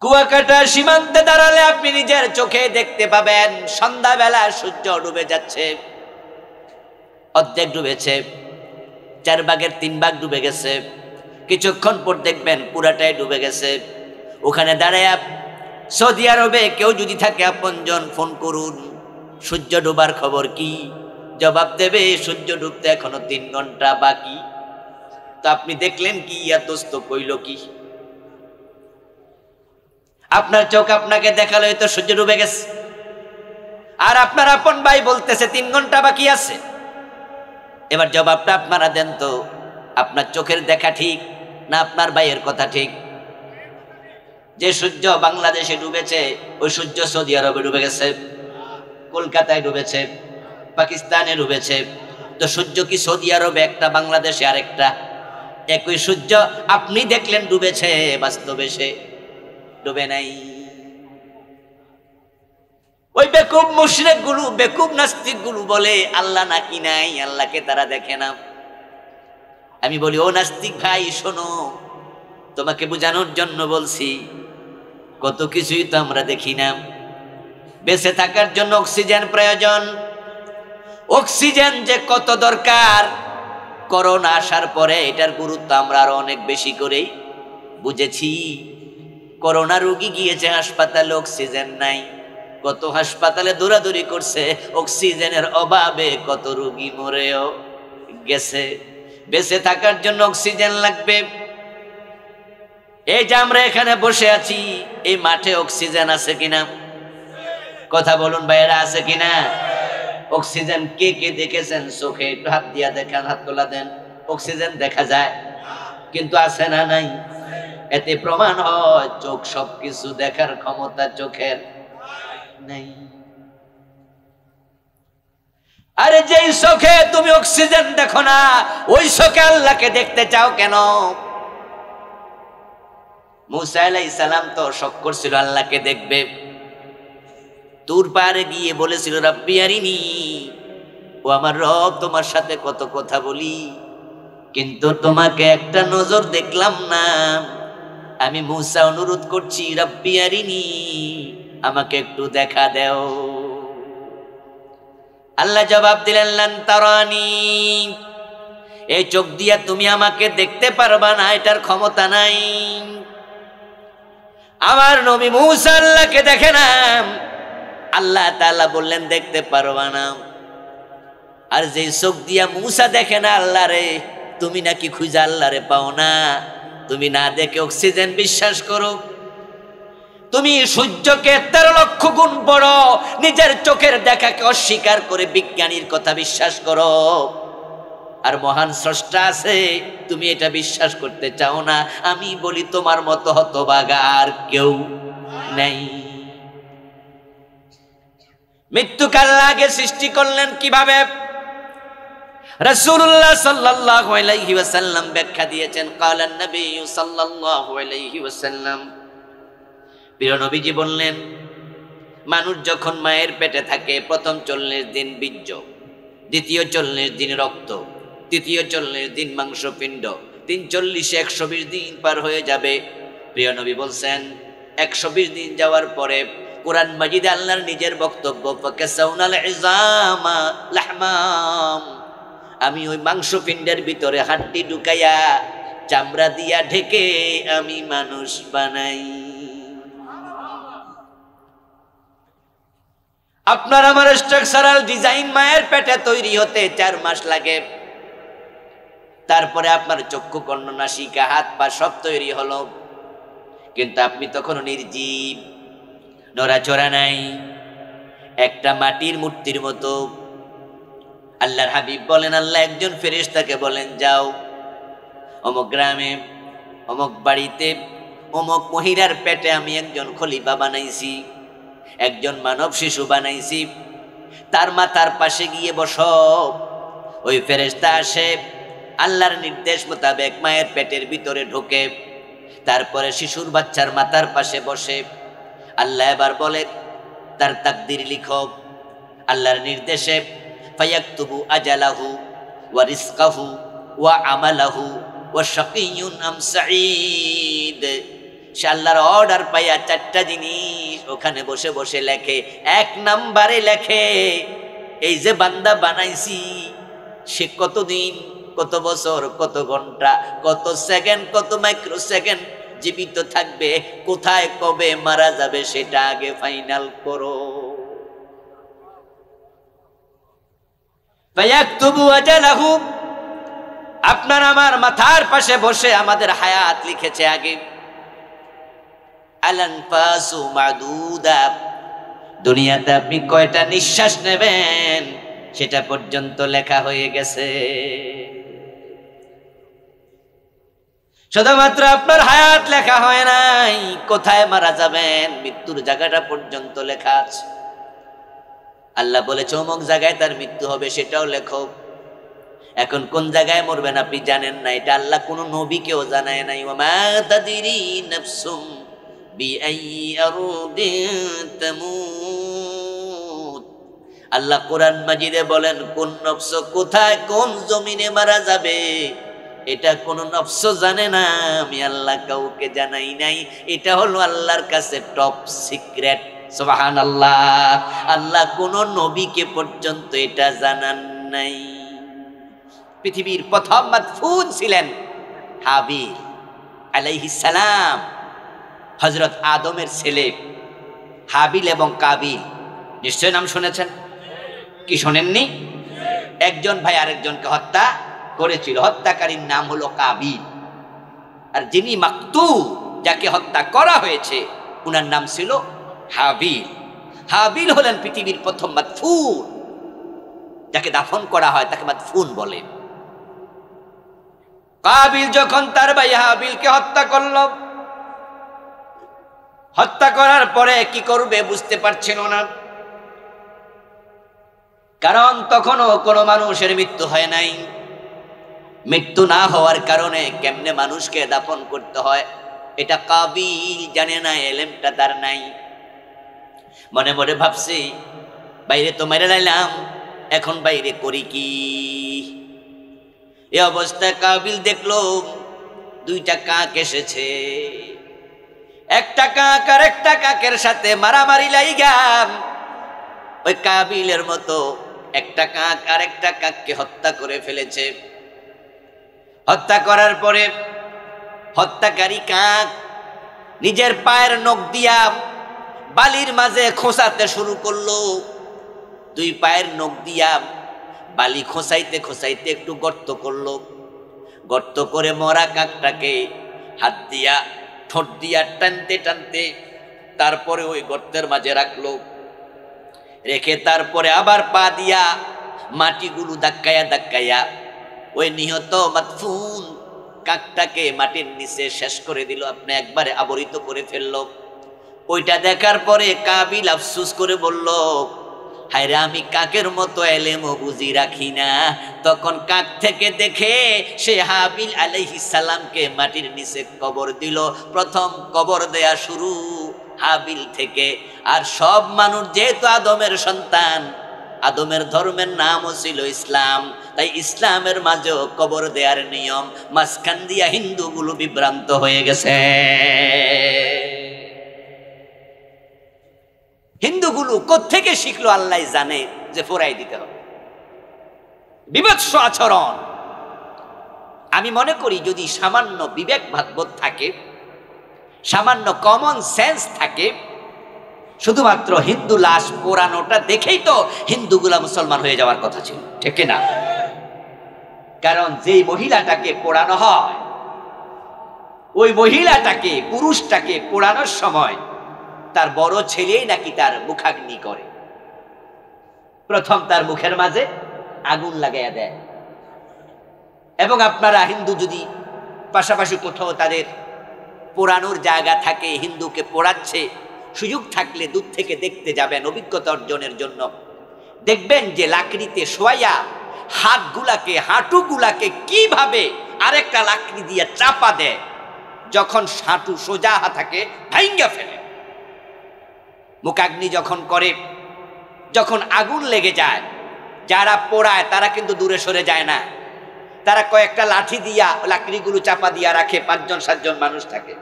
কুয়াকাটা সীমান্তে দাঁড়ালে আপনি নিজের চোখে দেখতে পাবেন সন্ধ্যাবেলা সূর্য ডুবে যাচ্ছে, অর্ধেক ডুবেছে, 4 ভাগের 3 ভাগ ডুবে গেছে, কিছুক্ষণ পর দেখবেন পুরাটাই ডুবে গেছে। ওখানে দাঁড়ায় সৌদি আরবে কেউ যদি থাকে আপনজন ফোন করুন, সূর্য ডুবার খবর কি? জবাব দেবে সূর্য ডুবতে এখনো 3 ঘন্টা বাকি। তো আপনি দেখলেন কি? দোস্ত কইল কি? আপনার চোখ আপনাকে দেখালো তো সূর্য ডুবে গেছে, আর আপনার আপন ভাই বলতেছে 3 ঘন্টা বাকি আছে। এবার জবাবটা আপনারা দেন তো, আপনার চোখের দেখা ঠিক না আপনার ভাইয়ের কথা ঠিক? যে সূর্য বাংলাদেশে ডুবেছে ওই সূর্য সৌদি আরবে ডুবে গেছে, কলকাতায় ডুবেছে, পাকিস্তানে ডুবেছে। তো সূর্য কি সৌদি আরবে একটা, বাংলাদেশে আরেকটা? একই সূর্য আপনি দেখলেন ডুবেছে, বাস্তবে সে ডুবে নাই। ওই বেকুব মুশরিক গুলো, বেকুব নাস্তিক গুলো বলে আল্লাহ নাকি নাই, আল্লাহকে তারা দেখে না। আমি বলি, ও নাস্তিক ভাই শোনো, তোমাকে বোঝানোর জন্য বলছি, কত কিছুই তো আমরা দেখি না। বেঁচে থাকার জন্য অক্সিজেন প্রয়োজন, অক্সিজেন যে কত দরকার, করোনা আসার পরে এটার গুরুত্ব আমরা আরো অনেক বেশি করেই বুঝেছি। করোনা রোগী গিয়েছে হাসপাতালে, অক্সিজেন নাই, কত হাসপাতালে দৌড়াদৌড়ি করছে, অক্সিজেনের অভাবে কত রোগী মরেও গেছে। বেঁচে থাকার জন্য অক্সিজেন লাগবে। এই যে আমরা এখানে বসে আছি, এই মাঠে অক্সিজেন আছে কিনা? কথা বলুন ভাইয়েরা, আছে কিনা? অক্সিজেন কে কে দেখেছেন চোখে? একটু হাত দিয়া দেখান, হাত তোলা দেন। অক্সিজেন দেখা যায়, কিন্তু আছে না নাই? এতে প্রমাণ হয় চোখ সবকিছু দেখার ক্ষমতা চোখের নেই। আরে যেই চোখে তুমি অক্সিজেন দেখো না, ওই চোখে আল্লাহকে দেখতে চাও কেন? মুসা আলাইহিস সালাম তো শক করছিল আল্লাহকে দেখবে, তুর পাহাড়ে গিয়ে বলেছিল রাব্বি আরিনি, ও আমার রব তোমার সাথে কত কথা বলি, কিন্তু তোমাকে একটা নজর দেখলাম না। আমি মুসা অনুরোধ করছি রাব্বি আরিনি, আমাকে একটু দেখা দাও। আল্লাহ জবাব দিলেন লান তারানি, এই চোখ দিয়া তুমি আমাকে দেখতে পারবা না, এটার ক্ষমতা নাই। আমার নবী মুসা আল্লাহকে দেখে না, আল্লাহ তাআলা বললেন দেখতে পারবা না। আর যে চোখ দিয়া মুসা দেখে না আল্লাহ রে, তুমি নাকি খুঁজে আল্লাহ রে পাও না? তুমি না দেখে অক্সিজেন বিশ্বাস করো, তুমি সূর্যকে 13 লক্ষ গুণ বড়, নিজের চোখের দেখাকে অস্বীকার করে বিজ্ঞানীর কথা বিশ্বাস করো। আর মহান স্রষ্টা আছে, তুমি এটা বিশ্বাস করতে চাও না। আমি বলি তোমার মতো হতভাগা আর কেউ নেই। মৃত্যুকাল আগে সৃষ্টি করলেন কিভাবে? রাসূলুল্লাহ সাল্লাল্লাহু আলাইহি ওয়াসাল্লাম ব্যাখ্যা দিয়েছেন। ক্বালান নবী সাল্লাল্লাহু আলাইহি ওয়াসাল্লাম, প্রিয় নবীজি বললেন, মানুষ যখন মায়ের পেটে থাকে প্রথম 40 দিন বীর্য, দ্বিতীয় 40 দিন রক্ত, তৃতীয় 40 দিন মাংসপিণ্ড, 40 120 দিন পার হয়ে যাবে। প্রিয় নবী বলছেন 120 দিন যাওয়ার পরে কোরআন মাজিদে আল্লাহর নিজের বক্তব্য, ফাকাসাউনাল ইজামা লাহমাম, আমি ওই মাংসপিণ্ডের ভিতরে হাড্ডি ঢুকাইয়া চামড়া দিয়া ঢেকে আমি মানুষ বানাই। আপনার আমার স্ট্রাকচারাল ডিজাইন মায়ের পেটে তৈরি হতে 4 মাস লাগে। তারপরে আপনার চক্ষু, কর্ণ, নাসিকা, হাত পা সব তৈরি হলো, কিন্তু আপনি তখন নির্জীব, নড়াচড়া নাই, একটা মাটির মূর্তির মতো। আল্লাহর হাবিব বলেন, আল্লাহ একজন ফেরেশতাকে বলেন, যাও অমুক গ্রামে অমুক বাড়িতে অমুক মহিলার পেটে আমি একজন খলিফা বানাইছি, একজন মানব শিশু বানাইছি, তার মাথার পাশে গিয়ে বসো। ওই ফেরেশতা আসে, আল্লাহর নির্দেশ মোতাবেক মায়ের পেটের ভিতরে ঢোকে, তারপরে শিশুর বাচ্চার মাথার পাশে বসে। আল্লাহ এবার বলে তার তাকদির লিখো। আল্লাহর নির্দেশে ফায়াকতুবু আজালাহু ওয়া রিজকাহু ওয়া আমালাহু ওয়া শাকিয়্যুন আম সাঈদ। সে আল্লাহর অর্ডার পাইয়া 4টা জিনিস ওখানে বসে বসে লেখে। 1 নম্বরে লেখে, এই যে বান্দা বানাইছি সে কতদিন, কত বছর, কত ঘন্টা, কত সেকেন্ড, কত মাইক্রো সেকেন্ড জীবিত থাকবে, কোথায় কবে মারা যাবে সেটা আগে ফাইনাল করো। ফায়াকতুবু আজালাহু, আপনার আমার মাথার পাশে বসে আমাদের হায়াত লিখেছে আগে। আলানফাসু মাদুদা, দুনিয়াতে আপনি কয়টা নিঃশ্বাস নেবেন সেটা পর্যন্ত লেখা হয়ে গেছে। শুধুমাত্র আপনার হায়াত লেখা হয় নাই, কোথায় মারা যাবেন মৃত্যুর জায়গাটা পর্যন্ত লেখা আছে। আল্লাহ বলেছে অমুক জায়গায় তার মৃত্যু হবে, সেটাও লেখো। এখন কোন জায়গায় মরবেন আপনি জানেন না, এটা আল্লাহ কোন নবীকেও জানায় নাই। ওয়ামা তাদরি নাফসুম বিআইয়ি আরদিন তামুত। আল্লাহ কোরআন মাজিদে বলেন কোন নফস কোথায় কোন জমিনে মারা যাবে এটা কোন নফস জানে না, আমি আল্লাহ কাউকে জানাই নাই। এটা হলো আল্লাহর কাছে টপ সিক্রেট। সুবহানাল্লাহ, আল্লাহ কোন নবীকে পর্যন্ত এটা জানান নাই। পৃথিবীর প্রথম মাদফুন ছিলেন হাবিল আলাইহিস সালাম, হযরত আদমের ছেলে হাবিল এবং কাবিল। নিশ্চয় নাম শুনেছেন, কি শোনেননি? একজন ভাই আরেকজনকে হত্যা করেছিল, হত্যাকারীর নাম হলো কাবিল, আর যিনি মাকতুল, যাকে হত্যা করা হয়েছে, উনার নাম ছিল হাবিল। হাবিল হলেন পৃথিবীর প্রথম মাদফুন, যাকে দাফন করা হয় তাকে মাদফুন বলে। কাবিল যখন তার ভাই হাবিলকে হত্যা করল, হত্যা করার পরে কি করবে বুঝতে পারছিল না, কারণ তখনও কোনো মানুষের মৃত্যু হয় নাই। মৃত্যু না হওয়ার কারণে কেমনে মানুষকে দাফন করতে হয় এটা কাবিল জানে না, এলেমটা তার নাই। মনে মনে ভাবছি বাইরে তো মেরে লাইলাম, এখন বাইরে করি কি? এই অবস্থায় কাবিল দেখলো 2টা কাক এসেছে। একটা কাক আর একটা কাকের সাথে মারামারি লাইগা ওই কাবিলের মতো একটা কাক আর একটা কাককে হত্যা করে ফেলেছে। হত্যা করার পরে হত্যাকারী কাক নিজের পায়ের নখ দিয়া বালির মাঝে খোঁচাতে শুরু করলো। 2 পায়ের নখ দিয়া বালি খোঁচাইতে খোঁচাইতে একটু গর্ত করলো। গর্ত করে মরা কাকটাকে হাত দিয়া ঠোঁট দিয়া টানতে টানতে তারপরে ওই গর্তের মাঝে রাখলো। রেখে তারপরে আবার পা দিয়া মাটিগুলো ধাক্কায়া ধাক্কায়া ওই নিহত মাদফুন কাকটাকে মাটির নিচে শেষ করে দিল, আপনি একবারে আবরিত করে ফেললো। ওইটা দেখার পরে কাবিল আফসোস করে বলল, হায়রে আমি কাকের মতো এলেমও বুঝি রাখি না। তখন কাক থেকে দেখে সে হাবিল আলাইহিস সালামকে মাটির নিচে কবর দিল। প্রথম কবর দেয়া শুরু হাবিল থেকে। আর সব মানুষ যেহেতু আদমের সন্তান, আদমের ধর্মের নামও ছিল ইসলাম, তাই ইসলামের মাঝেও কবর দেওয়ার নিয়ম। মাঝখান দিয়া হিন্দুগুলো বিভ্রান্ত হয়ে গেছে। হিন্দুগুলো কোত্থেকে শিখলো আল্লাহ জানে যে ফোরাই দিতে হবে, বিভৎস আচরণ। আমি মনে করি যদি সামান্য বিবেক বোধ থাকে, সামান্য কমন সেন্স থাকে, শুধুমাত্র হিন্দু লাশ পোড়ানোটা দেখেই তো হিন্দুগুলা মুসলমান হয়ে যাওয়ার কথা ছিল, ঠিক না? কারণ যেই মহিলাটাকে পোড়ানো হয়, ওই মহিলাটাকে, পুরুষটাকে পোড়ানোর সময় তার বড় ছেলেই নাকি তার মুখাগ্নি করে। প্রথম তার মুখের মাঝে আগুন লাগাইয়া দেয়। এবং আপনারা হিন্দু যদি পাশাপাশি কোথাও তাদের পোড়ানোর জায়গা থাকে, হিন্দুকে পোড়াচ্ছে, সুযোগ থাকলে দূর থেকে দেখতে যাবেন অভিজ্ঞতা অর্জনের জন্য। দেখবেন যে লাকড়িতে শোয়া হাতগুলাকে, হাঁটুগুলাকে কিভাবে আরেকটা লাকড়ি দিয়ে চাপা দেয়, যখন হাঁটু সোজা থাকে ভাঙ্গা ফেলে। মুখাগ্নি যখন করে, যখন আগুন লেগে যায়, যারা পোড়ায় তারা কিন্তু দূরে সরে যায় না, তারা কয়েকটা লাঠি দিয়া লাকড়িগুলো চাপা দিয়া রাখে। 5জন 7জন মানুষ থাকে,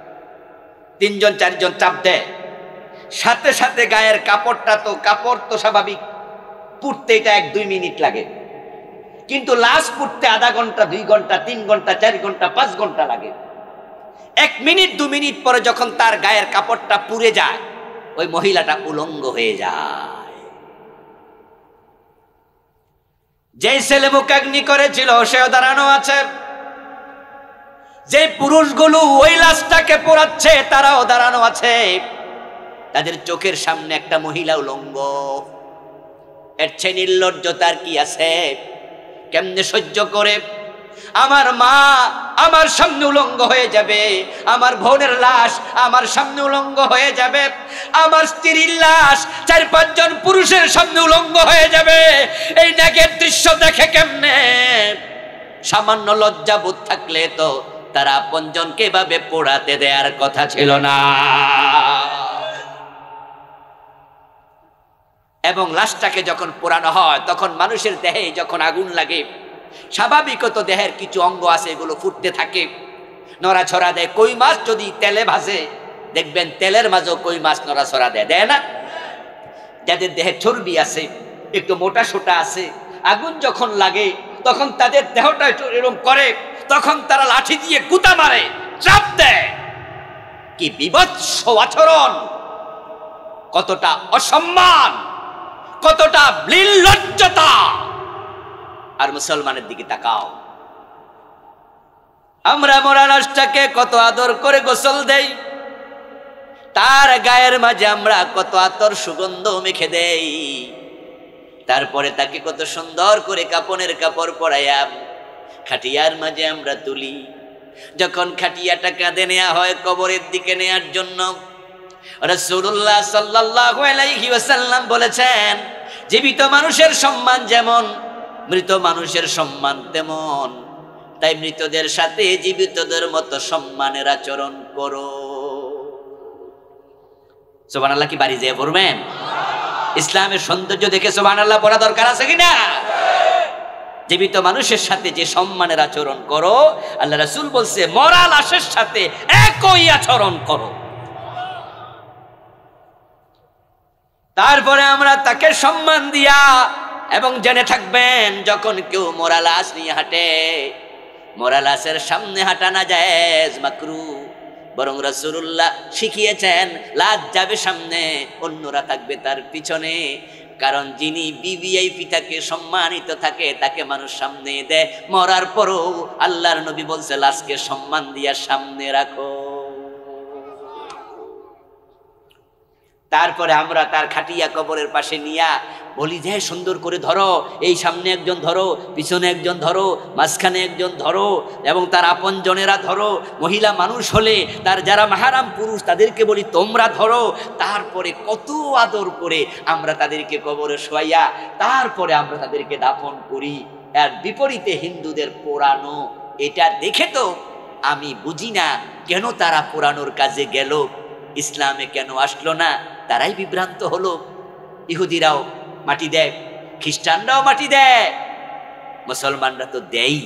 তিনজন চারজন চাপ দেয়, সাথে সাথে গায়ের কাপড় তো স্বাভাবিক পুড়তে এটা 1-2 মিনিট লাগে, কিন্তু লাশ পুড়তে আধা ঘন্টা, 2 ঘন্টা, 3 ঘন্টা, 4 ঘন্টা, 5 ঘন্টা লাগে। 1 মিনিট 2 মিনিট পরে যখন তার গায়ের কাপড়টা পুড়ে যায়, ওই মহিলাটা উলঙ্গ হয়ে যায়। যে ছেলে মুখাগ্নি করেছিল সেও দাঁড়ানো আছে, যে পুরুষগুলো ওই লাশটাকে পোড়াচ্ছে তারাও দাঁড়ানো আছে। তাদের চোখের সামনে একটা মহিলা উলঙ্গ। এর চেয়ে নির্লজ্জতার কি আছে? কেমনে সহ্য করে? আমার মা আমার সামনে উলঙ্গ হয়ে যাবে, আমার বোনের লাশ আমার সামনে উলঙ্গ হয়ে যাবে, আমার স্ত্রীর লাশ 4-5 জন পুরুষের সামনে উলঙ্গ হয়ে যাবে। এই নাকের দৃশ্য দেখে কেমনে? সামান্য লজ্জাবোধ থাকলে তো তারা আপনজনকে এভাবে পোড়াতে দেওয়ার কথা ছিল না। এবং লাশটাকে যখন পোড়ানো হয় তখন মানুষের দেহে যখন আগুন লাগে, স্বাভাবিকত দেহের কিছু অঙ্গ আছে এগুলো ফুটতে থাকে, নড়াছড়া দেয়। কই মাছ যদি তেলে ভাজে দেখবেন তেলের মাঝেও কই মাছ নড়াছড়া দেয় না? যাদের দেহে চর্বি আছে, একটু মোটা সোটা আছে, আগুন যখন লাগে তখন তাদের দেহটা এরকম করে, তখন তারা লাঠি দিয়ে গুতা মারে, চাপ দেয়। কি বিভৎস আচরণ, কতটা অসম্মান, কতটা নির্লজ্জতা! আর মুসলমানের দিকে তাকাও, আমরা মরা লাশটাকে কত আদর করে গোসল দেই, তার গায়ের মাঝে আমরা কত আতর সুগন্ধ মেখে দেই, তারপরে তাকে কত সুন্দর করে কাপনের কাপড় পরাইয়া খাটিয়ার মাঝে আমরা তুলি। যখন খাটিয়াটা কাঁধে নেওয়া হয় কবরের দিকে নেয়ার জন্য, রাসূলুল্লাহ সাল্লাল্লাহু আলাইহি ওয়াসাল্লাম বলেছেন, জীবিত মানুষের সম্মান যেমন মৃত মানুষের সম্মান তেমন, তাই মৃতদের সাথে জীবিতদের মতো সম্মানের আচরণ করো। সুবহানাল্লাহ কি বাড়ি যেয়ে পড়বেন? ইসলামের সৌন্দর্য দেখে সুবহানাল্লাহ পড়া দরকার আছে কিনা? জীবিত মানুষের সাথে যে সম্মানের আচরণ করো, আল্লাহ রাসূল বলছে মরা লাশের সাথে একই আচরণ করো। তারপরে আমরা তাকে সম্মান দিয়া, এবং জেনে থাকবেন যখন কেউ মরা লাশ নিয়ে হাঁটে, মরা লাশের সামনে হাঁটা না জায়েজ, মাকরুহ। বরং রাসূলুল্লাহ শিখিয়েছেন লাশ যাবে সামনে, অন্যরা থাকবে তার পিছনে। কারণ যিনি ভিভিআইপি থাকে, সম্মানিত থাকে, তাকে মানুষ সামনে দেয়। মরার পরও আল্লাহর নবী বলছে লাশকে সম্মান দিয়া সামনে রাখো। তারপরে আমরা তার খাটিয়া কবরের পাশে নিয়া বলি যে সুন্দর করে ধরো, এই সামনে একজন ধরো, পিছনে একজন ধরো, মাঝখানে একজন ধরো, এবং তার আপন জনেরা ধরো। মহিলা মানুষ হলে তার যারা মাহারাম পুরুষ তাদেরকে বলি তোমরা ধরো। তারপরে কত আদর করে আমরা তাদেরকে কবরে শোয়াইয়া তারপরে আমরা তাদেরকে দাফন করি। এর বিপরীতে হিন্দুদের পোড়ানো, এটা দেখে তো আমি বুঝি না কেন তারা পোড়ানোর কাজে গেল, ইসলামে কেন আসলো না, তারাই বিভ্রান্ত হলো। ইহুদিরাও মাটি দেয়, খ্রিস্টানরাও মাটি দেয়, মুসলমানরা তো দেয়।